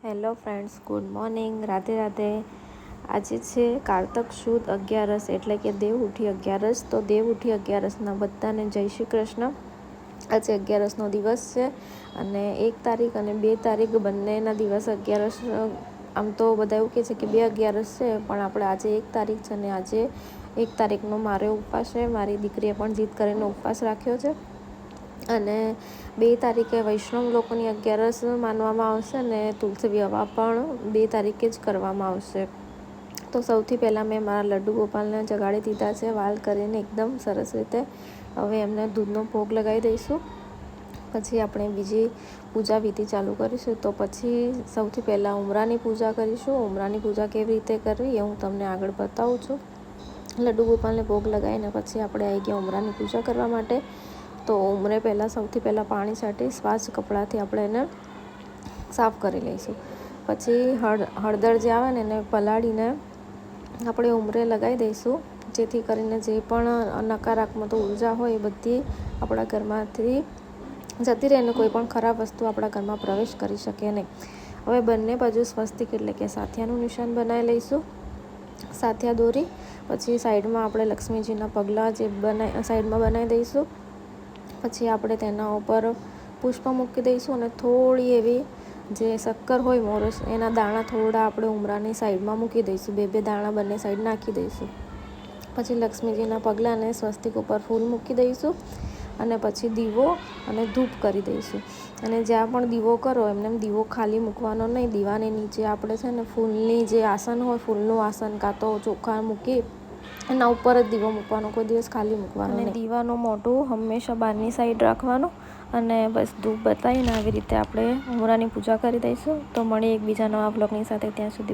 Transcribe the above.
Hello friends, good morning, Radhe Radhe. આજે છે કારતક સુદ 11 એટલે કે દેવઉઠી 11. તો દેવઉઠી 11ના બધાને જય શ્રી કૃષ્ણ. આજે 11નો દિવસ છે અને 1 તારીખ અને 2 તારીખ બંનેના દિવસ 11. આમ તો બધા એવું કહે છે કે 2 11 છે, પણ આપણે આજે 1 તારીખ છે અને આજે 1 તારીખનો મારે ઉપવાસ છે. મારી દીકરીએ પણ જીદ કરીને ઉપવાસ રાખ્યો છે અને 2 તારીખે વૈષ્ણવ લોકોની 11 માનવામાં આવશે અને તુલસી વિવાહ પણ 2 તારીખે જ કરવામાં આવશે. તો સૌથી પહેલાં મેં મારા લડ્ડુ ગોપાલને જગાડી દીધા છે વાલ કરીને એકદમ સરસ રીતે. હવે એમને દૂધનો ભોગ લગાવી દઈશું. પછી આપણે બીજી પૂજા વિધિ ચાલુ કરીશું. તો પછી સૌથી પહેલાં ઉમરાની પૂજા કરીશું. ઉમરાની પૂજા કેવી રીતે કરવી એ હું તમને આગળ બતાવું છું. લડ્ડુ ગોપાલને ભોગ લગાવીને પછી આપણે આવી ગયા ઉમરાની પૂજા કરવા માટે. તો ઉમરે પહેલાં સૌથી પહેલાં પાણી છાંટી સ્વાચ કપડાથી આપણે એને સાફ કરી લઈશું. પછી હળદર જે આવે ને એને પલાળીને આપણે ઉમરે લગાવી દઈશું, જેથી કરીને જે પણ નકારાત્મક ઉર્જા હોય એ બધી આપણા ઘરમાંથી જતી રહે અને કોઈ પણ ખરાબ વસ્તુ આપણા ઘરમાં પ્રવેશ કરી શકે નહીં. હવે બંને બાજુ સ્વસ્તિક એટલે કે સાથિયાનું નિશાન બનાવી લઈશું, સાથિયા દોરી. પછી સાઈડમાં આપણે લક્ષ્મીજીના પગલાં જે સાઈડમાં બનાવી દઈશું. પછી આપણે તેના ઉપર પુષ્પ મૂકી દઈશું અને થોડી એવી જે શક્કર હોય મોરસ એના દાણા થોડા આપણે ઉમરાની સાઈડમાં મૂકી દઈશું. બે દાણા બંને સાઈડ નાખી દઈશું. પછી લક્ષ્મીજીના પગલાંને સ્વસ્તિક ઉપર ફૂલ મૂકી દઈશું અને પછી દીવો અને ધૂપ કરી દઈશું. અને જ્યાં પણ દીવો કરો એમને દીવો ખાલી મૂકવાનો નહીં. દીવાની નીચે આપણે છે ને ફૂલની જે આસન હોય, ફૂલનું આસન કાં તો ચોખા મૂકી એના ઉપર જ દીવો મૂકવાનો, કોઈ દિવસ ખાલી મૂકવાનો નહીં. દીવાનું મોઢું હંમેશા બહારની સાઈડ રાખવાનું અને બસ ધૂપ બતાવીને આવી રીતે આપણે ઉમરાની પૂજા કરી દઈશું. તો મળીએ એક બીજા નવા બ્લોગની સાથે. ત્યાં સુધી